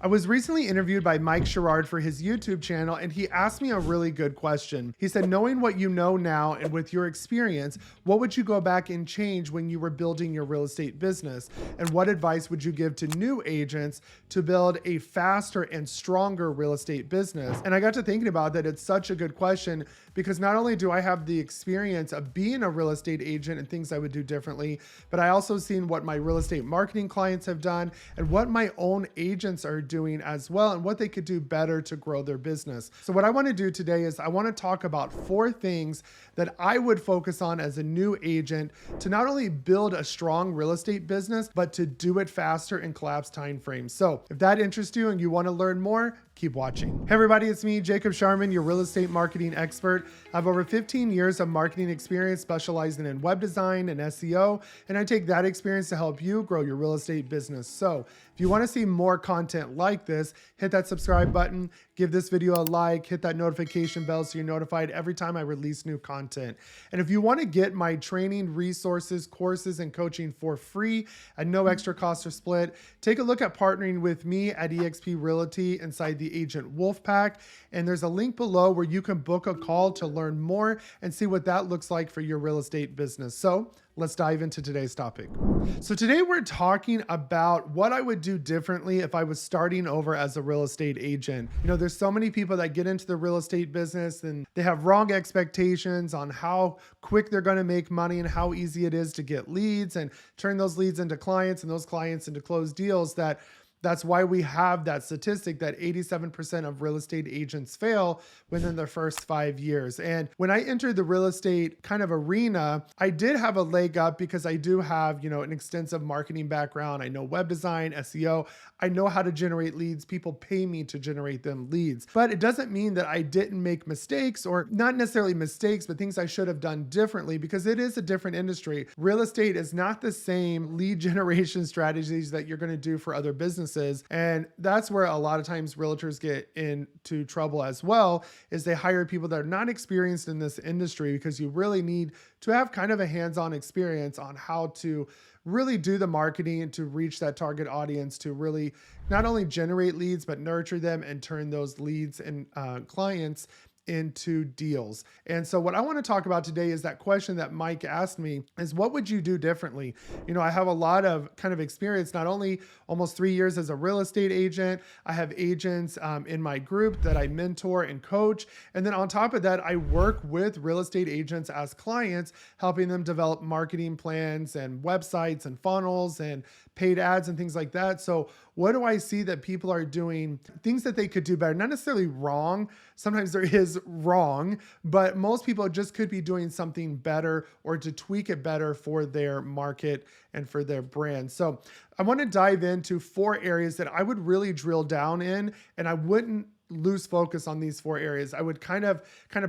I was recently interviewed by Mike Sherrard for his YouTube channel, and he asked me a really good question. He said, knowing what you know now and with your experience, what would you go back and change when you were building your real estate business? And what advice would you give to new agents to build a faster and stronger real estate business? And I got to thinking about that. It's such a good question because not only do I have the experience of being a real estate agent and things I would do differently, but I also seen what my real estate marketing clients have done and what my own agents are doing as well and what they could do better to grow their business. So what I want to do today is I want to talk about 4 things that I would focus on as a new agent to not only build a strong real estate business, but to do it faster and collapse time frames. So if that interests you and you want to learn more, keep watching. Hey everybody, it's me, Jacob Shireman, your real estate marketing expert. I have over 15 years of marketing experience specializing in web design and SEO, and I take that experience to help you grow your real estate business. So if you want to see more content like this, hit that subscribe button, give this video a like, hit that notification bell so you're notified every time I release new content. And if you want to get my training, resources, courses, and coaching for free at no extra cost or split, take a look at partnering with me at eXp Realty inside the Agent Wolfpack. And there's a link below where you can book a call to learn more and see what that looks like for your real estate business. So let's dive into today's topic. So today we're talking about what I would do differently if I was starting over as a real estate agent. You know, there's so many people that get into the real estate business and they have wrong expectations on how quick they're going to make money and how easy it is to get leads and turn those leads into clients and those clients into closed deals. That's why we have that statistic that 87% of real estate agents fail within their first 5 years. And when I entered the real estate kind of arena, I did have a leg up because I do have, an extensive marketing background. I know web design, SEO. I know how to generate leads. People pay me to generate them leads. But it doesn't mean that I didn't make mistakes, or not necessarily mistakes, but things I should have done differently because it is a different industry. Real estate is not the same lead generation strategies that you're going to do for other businesses. And that's where a lot of times realtors get into trouble as well, is they hire people that are not experienced in this industry because you really need to have kind of a hands-on experience on how to really do the marketing and to reach that target audience, to really not only generate leads, but nurture them and turn those leads and clients into deals. And so what I want to talk about today is that question that Mike asked me is, what would you do differently? I have a lot of kind of experience, not only almost 3 years as a real estate agent, I have agents in my group that I mentor and coach. And then on top of that, I work with real estate agents as clients, helping them develop marketing plans and websites and funnels and paid ads and things like that. So what do I see that people are doing, things that they could do better? Not necessarily wrong. Sometimes there is wrong, but most people just could be doing something better or to tweak it better for their market and for their brand. So I want to dive into 4 areas that I would really drill down in, and I wouldn't lose focus on these 4 areas. I would kind of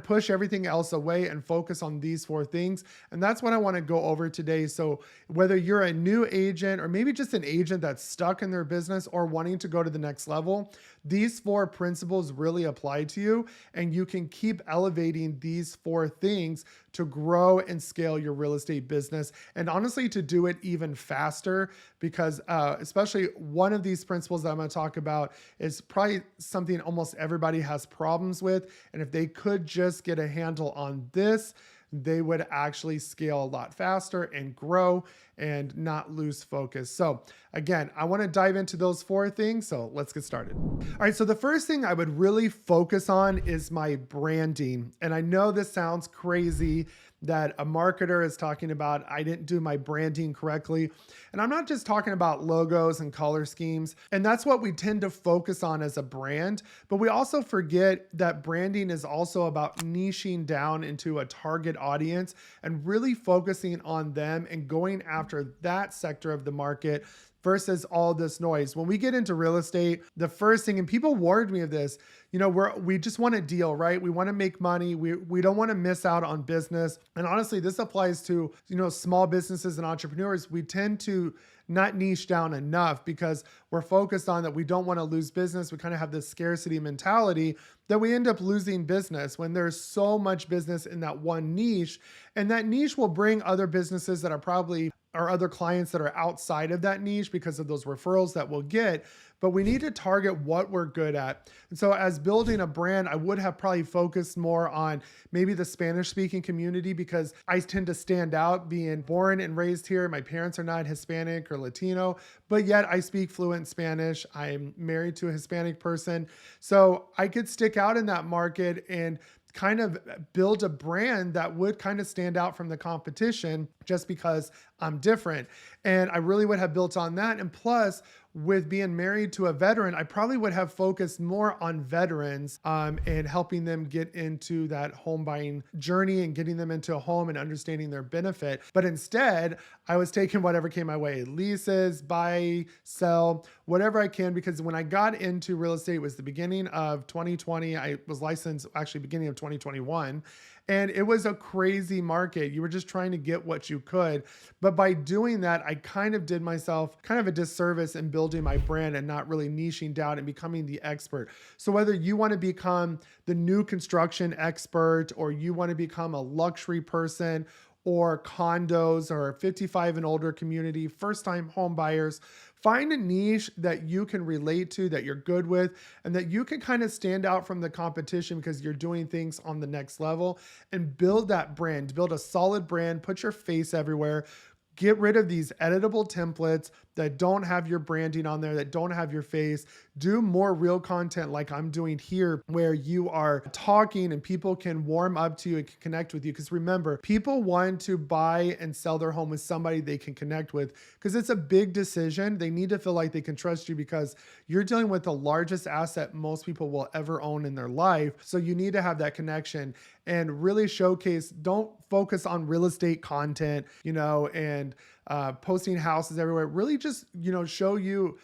push everything else away and focus on these 4 things. And that's what I want to go over today. So whether you're a new agent or maybe just an agent that's stuck in their business or wanting to go to the next level, these 4 principles really apply to you, and you can keep elevating these 4 things to grow and scale your real estate business. And honestly, to do it even faster, because especially one of these principles that I'm going to talk about is probably something almost everybody has problems with. And if they could just get a handle on this, they would actually scale a lot faster and grow and not lose focus. So again, I want to dive into those 4 things. So let's get started. All right. So the first thing I would really focus on is my branding. And I know this sounds crazy that a marketer is talking about, I didn't do my branding correctly. And I'm not just talking about logos and color schemes. And that's what we tend to focus on as a brand. But we also forget that branding is also about niching down into a target audience and really focusing on them and going after that sector of the market versus all this noise. When we get into real estate, the first thing, and people warned me of this, we just want a deal, right? We want to make money. We don't want to miss out on business. And honestly, this applies to, small businesses and entrepreneurs. We tend to not niche down enough because we're focused on that we don't want to lose business. We kind of have this scarcity mentality that we end up losing business when there's so much business in that one niche. And that niche will bring other businesses that are probably or other clients that are outside of that niche because of those referrals that we'll get. but we need to target what we're good at. And so as building a brand, I would have probably focused more on maybe the Spanish speaking community, because I tend to stand out being born and raised here. My parents are not Hispanic or Latino, but yet I speak fluent Spanish. I'm married to a Hispanic person. So I could stick out in that market and kind of build a brand that would kind of stand out from the competition just because I'm different. And I really would have built on that. And plus, with being married to a veteran, I probably would have focused more on veterans and helping them get into that home buying journey and getting them into a home and understanding their benefit. But instead, I was taking whatever came my way: leases, buy, sell, whatever I can. Because when I got into real estate, it was the beginning of 2020. I was licensed actually beginning of 2021. And it was a crazy market. You were just trying to get what you could. But by doing that, I kind of did myself kind of a disservice in building my brand and not really niching down and becoming the expert. So whether you want to become the new construction expert, or you want to become a luxury person, or condos, or 55 and older community, first time home buyers, find a niche that you can relate to, that you're good with, and that you can kind of stand out from the competition because you're doing things on the next level, and build that brand, build a solid brand, put your face everywhere. Get rid of these editable templates that don't have your branding on there, that don't have your face. Do more real content like I'm doing here, where you are talking and people can warm up to you and can connect with you. Because remember, people want to buy and sell their home with somebody they can connect with, because it's a big decision. They need to feel like they can trust you, because you're dealing with the largest asset most people will ever own in their life. So you need to have that connection and really showcase. Don't focus on real estate content, and posting houses everywhere. Really just, show you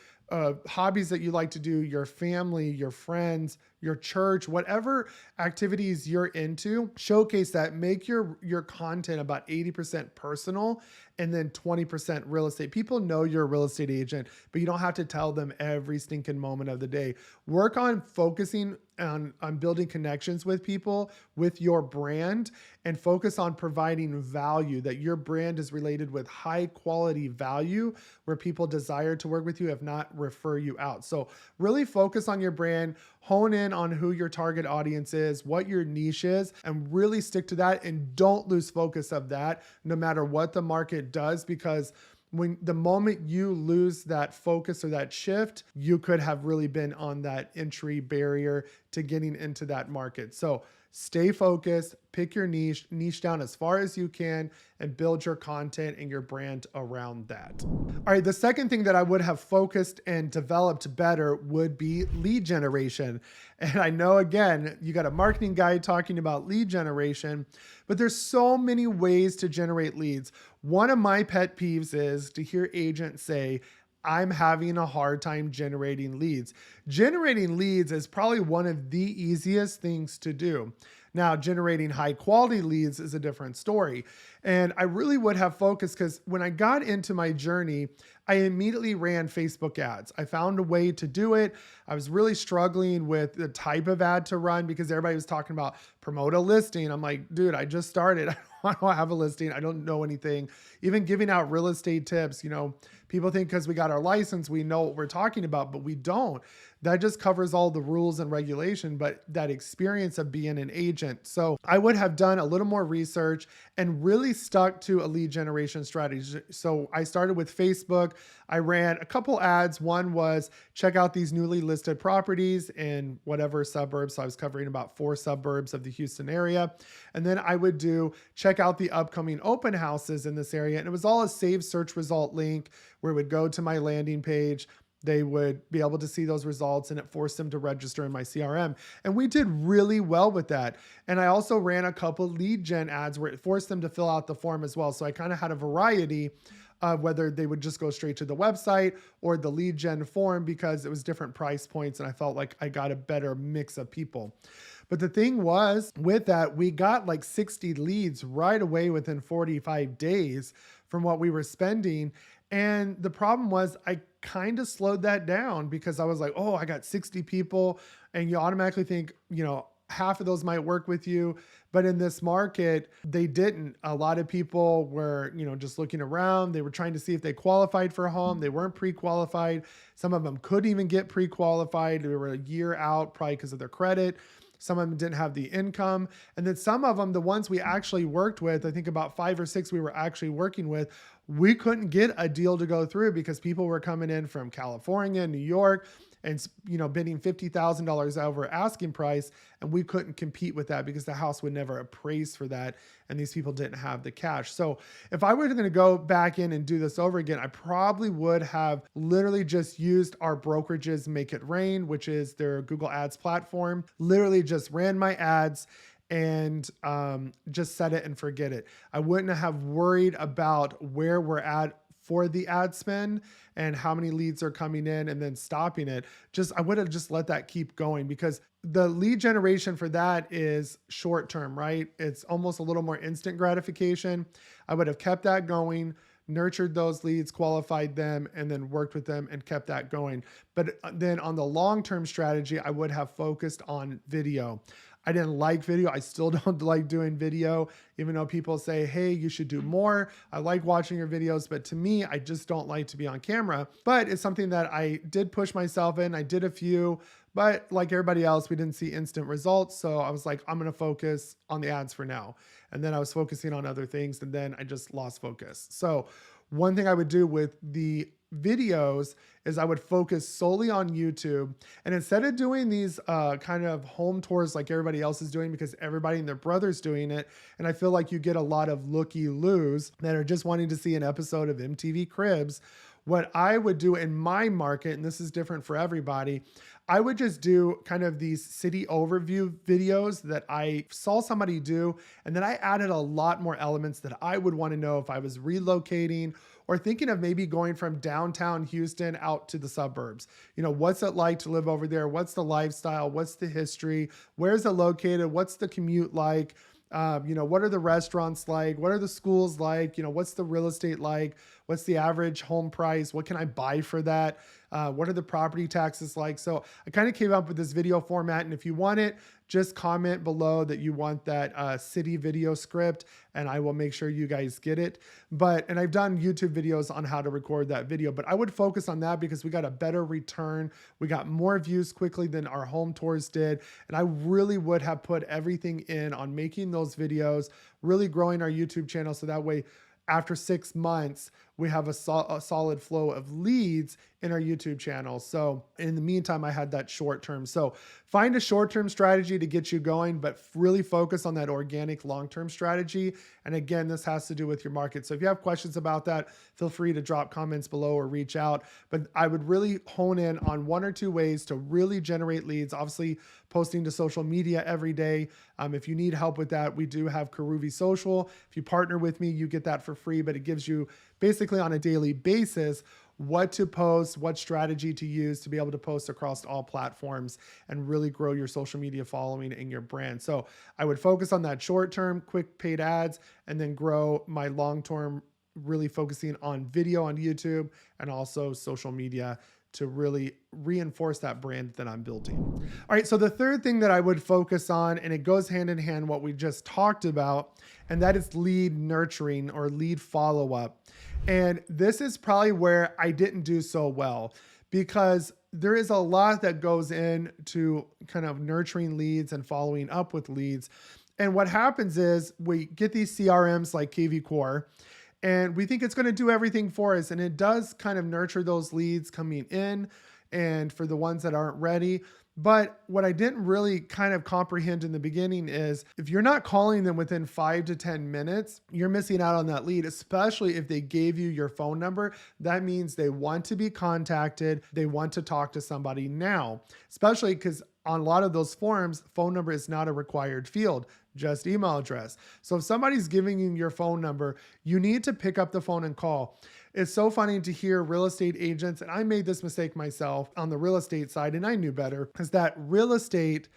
hobbies that you like to do, your family, your friends, your church, whatever activities you're into. Showcase that. Make your content about 80% personal and then 20% real estate. People know you're a real estate agent, but you don't have to tell them every stinking moment of the day. Work on focusing on building connections with people with your brand, and focus on providing value, that your brand is related with high quality value where people desire to work with you, if not refer you out. So really focus on your brand, hone in on who your target audience is, what your niche is, and really stick to that. And don't lose focus of that no matter what the market does, because when the moment you lose that focus or that shift, you could have really been on that entry barrier to getting into that market. So stay focused, pick your niche down as far as you can, and build your content and your brand around that. All right, the second thing that I would have focused and developed better would be lead generation. And I know, again, you got a marketing guy talking about lead generation, but there's so many ways to generate leads. One of my pet peeves is to hear agents say, I'm having a hard time generating leads. Generating leads is probably one of the easiest things to do. Now, generating high quality leads is a different story. And I really would have focused, because when I got into my journey, I immediately ran Facebook ads. I found a way to do it. I was really struggling with the type of ad to run, because everybody was talking about promote a listing. I'm like, dude, I just started. I don't have a listing. I don't know anything. Even giving out real estate tips, people think because we got our license, we know what we're talking about, but we don't. That just covers all the rules and regulation, but that experience of being an agent. So I would have done a little more research and really stuck to a lead generation strategy. So I started with Facebook. I ran a couple ads. One was check out these newly listed properties in whatever suburbs. So I was covering about 4 suburbs of the Houston area. And then I would do check out the upcoming open houses in this area. And it was all a saved search result link where it would go to my landing page. They would be able to see those results, and it forced them to register in my CRM. And we did really well with that. And I also ran a couple lead gen ads where it forced them to fill out the form as well. So I kind of had a variety of whether they would just go straight to the website or the lead gen form, because it was different price points. And I felt like I got a better mix of people. But the thing was, with that, we got like 60 leads right away within 45 days from what we were spending. And the problem was I kind of slowed that down, because I was like, oh, I got 60 people. And you automatically think, half of those might work with you. But in this market, they didn't. A lot of people were, just looking around. They were trying to see if they qualified for a home. They weren't pre-qualified. Some of them couldn't even get pre-qualified. They were a year out, probably because of their credit. Some of them didn't have the income. And then some of them, the ones we actually worked with, I think about 5 or 6 we were actually working with, we couldn't get a deal to go through because people were coming in from California, New York, and bidding $50,000 over asking price, and we couldn't compete with that because the house would never appraise for that, and these people didn't have the cash. So if I were going to go back in and do this over again, I probably would have literally just used our brokerages Make It Rain, which is their Google Ads platform. Literally just ran my ads and just set it and forget it. I wouldn't have worried about where we're at for the ad spend and how many leads are coming in and then stopping it. I would have just let that keep going, because the lead generation for that is short term, right? It's almost a little more instant gratification. I would have kept that going, nurtured those leads, qualified them, and then worked with them and kept that going. But then on the long-term strategy, I would have focused on video. I didn't like video. I still don't like doing video, even though people say, hey, you should do more. I like watching your videos, but to me, I just don't like to be on camera. But it's something that I did push myself in. I did a few, but like everybody else, we didn't see instant results. So I was like, I'm going to focus on the ads for now. And then I was focusing on other things, and then I just lost focus. So one thing I would do with the videos is I would focus solely on YouTube. And instead of doing these kind of home tours like everybody else is doing, because everybody and their brother's doing it, and I feel like you get a lot of looky-loos that are just wanting to see an episode of MTV Cribs, what I would do in my market, and this is different for everybody, I would just do kind of these city overview videos that I saw somebody do, and then I added a lot more elements that I would want to know if I was relocating or thinking of maybe going from downtown Houston out to the suburbs. What's it like to live over there? What's the lifestyle? What's the history? Where's it located? What's the commute like? What are the restaurants like? What are the schools like? What's the real estate like? What's the average home price? What can I buy for that? What are the property taxes like? So I kind of came up with this video format. And if you want it, just comment below that you want that city video script, and I will make sure you guys get it. And I've done YouTube videos on how to record that video, but I would focus on that because we got a better return. We got more views quickly than our home tours did. And I really would have put everything in on making those videos, really growing our YouTube channel. So that way, after 6 months, we have a solid flow of leads in our YouTube channel. So in the meantime, I had that short term. So find a short-term strategy to get you going, but really focus on that organic long-term strategy. And again, this has to do with your market. So if you have questions about that, feel free to drop comments below or reach out. But I would really hone in on 1 or 2 ways to really generate leads. Obviously, posting to social media every day. If you need help with that, we do have Karuvi Social. If you partner with me, you get that for free, but it gives you basically on a daily basis what to post, what strategy to use to be able to post across all platforms and really grow your social media following and your brand. So I would focus on that short-term, quick paid ads, and then grow my long-term, really focusing on video on YouTube and also social media to really reinforce that brand that I'm building. All right, so the third thing that I would focus on, and it goes hand in hand what we just talked about, and that is lead nurturing or lead follow-up. And this is probably where I didn't do so well, because there is a lot that goes into kind of nurturing leads and following up with leads. And what happens is we get these CRMs like KV Core, and we think it's going to do everything for us. And it does kind of nurture those leads coming in and for the ones that aren't ready. But what I didn't really kind of comprehend in the beginning is if you're not calling them within 5 to 10 minutes, you're missing out on that lead, especially if they gave you your phone number. That means they want to be contacted. They want to talk to somebody now, especially because on a lot of those forms, phone number is not a required field, just email address. So if somebody's giving you your phone number, you need to pick up the phone and call. It's so funny to hear real estate agents, and I made this mistake myself on the real estate side, and I knew better, is that real estate,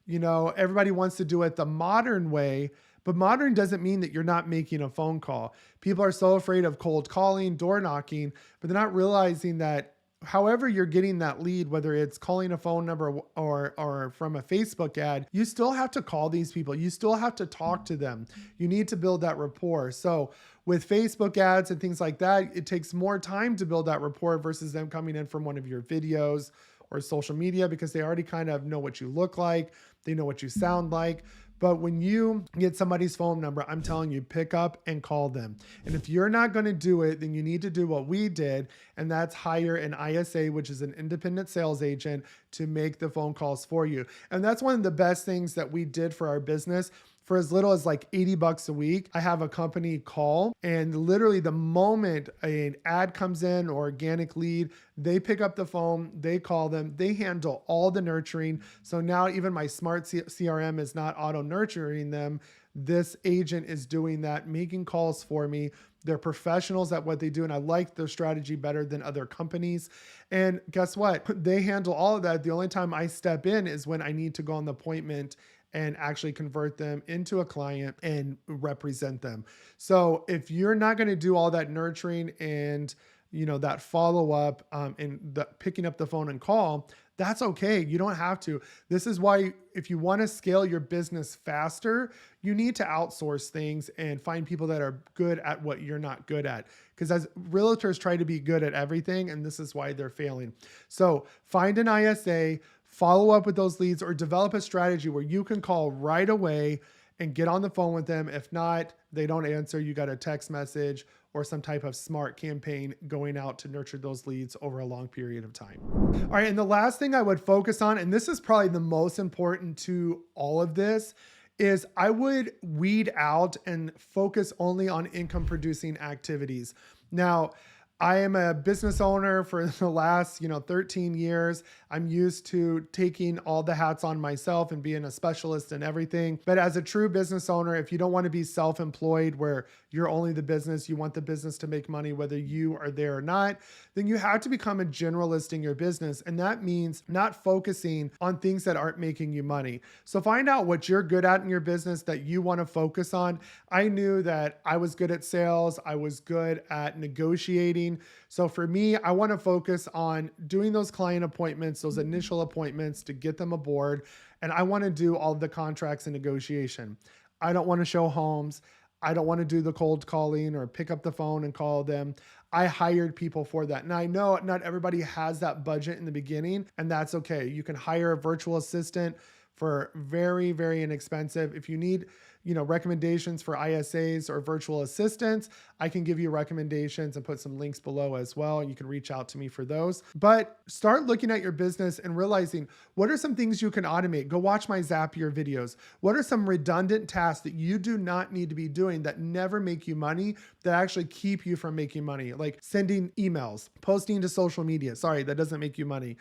everybody wants to do it the modern way, but modern doesn't mean that you're not making a phone call. People are so afraid of cold calling, door knocking, but they're not realizing that however you're getting that lead, whether it's calling a phone number or from a Facebook ad, you still have to call these people. You still have to talk to them. You need to build that rapport. So with Facebook ads and things like that, it takes more time to build that rapport versus them coming in from one of your videos or social media, because they already kind of know what you look like. They know what you sound like. But when you get somebody's phone number, I'm telling you, pick up and call them. And if you're not going to do it, then you need to do what we did. And that's hire an ISA, which is an independent sales agent, to make the phone calls for you. And that's one of the best things that we did for our business. For as little as like $80 a week, I have a company call, and literally the moment an ad comes in or organic lead, they pick up the phone, they call them, they handle all the nurturing. So now even my smart CRM is not auto nurturing them. This agent is doing that, making calls for me. They're professionals at what they do, and I like their strategy better than other companies. And guess what? They handle all of that. The only time I step in is when I need to go on the appointment and actually convert them into a client and represent them. So if you're not going to do all that nurturing and that follow up and the picking up the phone and call, that's okay. You don't have to. This is why if you want to scale your business faster, you need to outsource things and find people that are good at what you're not good at. Because as realtors try to be good at everything, and this is why they're failing. So find an ISA, follow up with those leads, or develop a strategy where you can call right away and get on the phone with them. If not, they don't answer, you got a text message or some type of smart campaign going out to nurture those leads over a long period of time. All right, and the last thing I would focus on, and this is probably the most important to all of this, is I would weed out and focus only on income producing activities. Now, I am a business owner for the last, 13 years. I'm used to taking all the hats on myself and being a specialist in everything. But as a true business owner, if you don't want to be self-employed where you're only the business, you want the business to make money whether you are there or not, then you have to become a generalist in your business. And that means not focusing on things that aren't making you money. So find out what you're good at in your business that you want to focus on. I knew that I was good at sales. I was good at negotiating. So for me, I want to focus on doing those client appointments, those initial appointments to get them aboard. And I want to do all of the contracts and negotiation. I don't want to show homes. I don't want to do the cold calling or pick up the phone and call them. I hired people for that. And I know not everybody has that budget in the beginning, and that's okay. You can hire a virtual assistant for very, very inexpensive. If you need, recommendations for ISAs or virtual assistants, I can give you recommendations and put some links below as well. You can reach out to me for those. But start looking at your business and realizing what are some things you can automate. Go watch my Zapier videos. What are some redundant tasks that you do not need to be doing that never make you money, that actually keep you from making money? Like sending emails, posting to social media. Sorry, that doesn't make you money.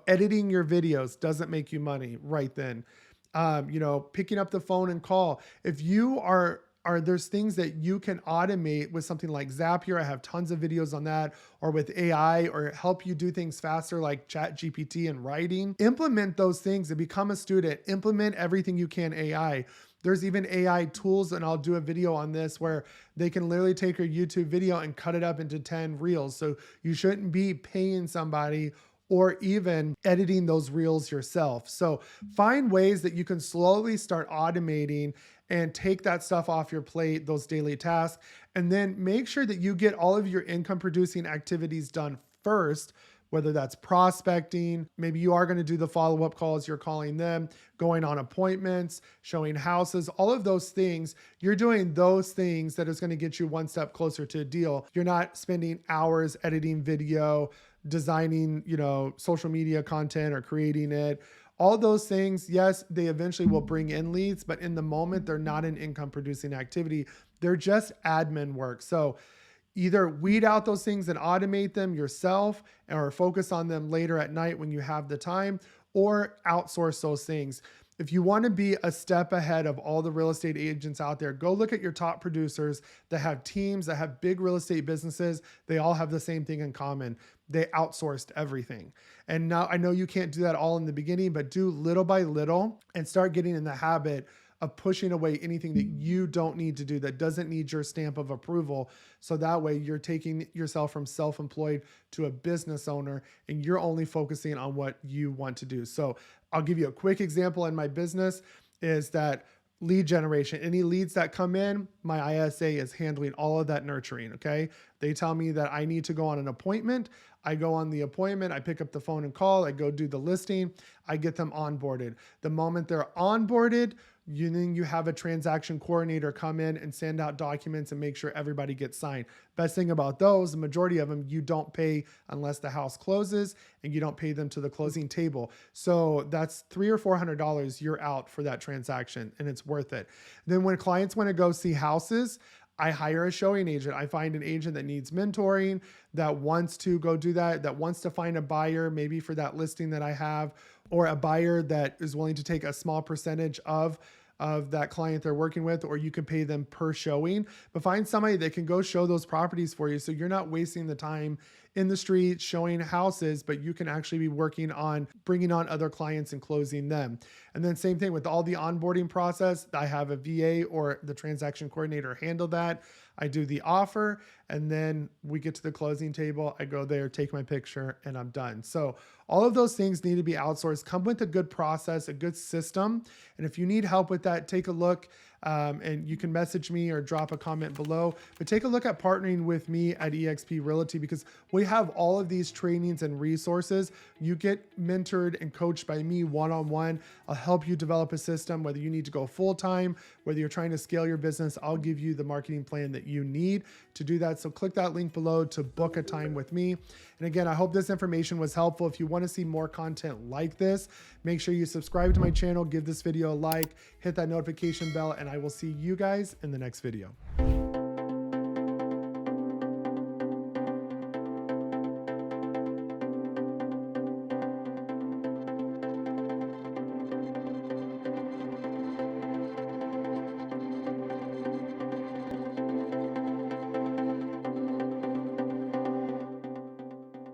Editing your videos doesn't make you money right then. Picking up the phone and call. If you are there's things that you can automate with something like Zapier. I have tons of videos on that, or with AI, or help you do things faster like ChatGPT and writing. Implement those things and become a student. Implement everything you can AI. There's even AI tools, and I'll do a video on this where they can literally take your YouTube video and cut it up into 10 reels. So you shouldn't be paying somebody or even editing those reels yourself. So find ways that you can slowly start automating and take that stuff off your plate, those daily tasks, and then make sure that you get all of your income producing activities done first, whether that's prospecting, maybe you are going to do the follow-up calls, you're calling them, going on appointments, showing houses, all of those things. You're doing those things that is going to get you one step closer to a deal. You're not spending hours editing video, designing, social media content or creating it. All those things, yes, they eventually will bring in leads, but in the moment, they're not an income producing activity. They're just admin work. So either weed out those things and automate them yourself, or focus on them later at night when you have the time, or outsource those things. If you want to be a step ahead of all the real estate agents out there, go look at your top producers that have teams, that have big real estate businesses. They all have the same thing in common. They outsourced everything. And now I know you can't do that all in the beginning, but do little by little and start getting in the habit of pushing away anything that you don't need to do, that doesn't need your stamp of approval. So that way you're taking yourself from self-employed to a business owner, and you're only focusing on what you want to do. So I'll give you a quick example in my business is that lead generation. Any leads that come in, my ISA is handling all of that nurturing. Okay. They tell me that I need to go on an appointment. I go on the appointment. I pick up the phone and call. I go do the listing. I get them onboarded. The moment they're onboarded, then you have a transaction coordinator come in and send out documents and make sure everybody gets signed. Best thing about those, the majority of them, you don't pay unless the house closes, and you don't pay them to the closing table. So that's $300 or $400 you're out for that transaction, and it's worth it. Then when clients want to go see houses, I hire a showing agent. I find an agent that needs mentoring, that wants to go do that, that wants to find a buyer maybe for that listing that I have, or a buyer that is willing to take a small percentage of that client they're working with, or you can pay them per showing. But find somebody that can go show those properties for you, so you're not wasting the time in the street showing houses, but you can actually be working on bringing on other clients and closing them. And then same thing with all the onboarding process. I have a VA or the transaction coordinator handle that. I do the offer, and then we get to the closing table. I go there, take my picture, and I'm done. So all of those things need to be outsourced. Come with a good process, a good system. And if you need help with that, take a look. And you can message me or drop a comment below, but take a look at partnering with me at eXp Realty, because we have all of these trainings and resources. You get mentored and coached by me one-on-one. I'll help you develop a system, whether you need to go full-time, whether you're trying to scale your business. I'll give you the marketing plan that you need to do that. So click that link below to book a time with me. And again, I hope this information was helpful. If you want to see more content like this, make sure you subscribe to my channel, give this video a like, hit that notification bell, and I will see you guys in the next video.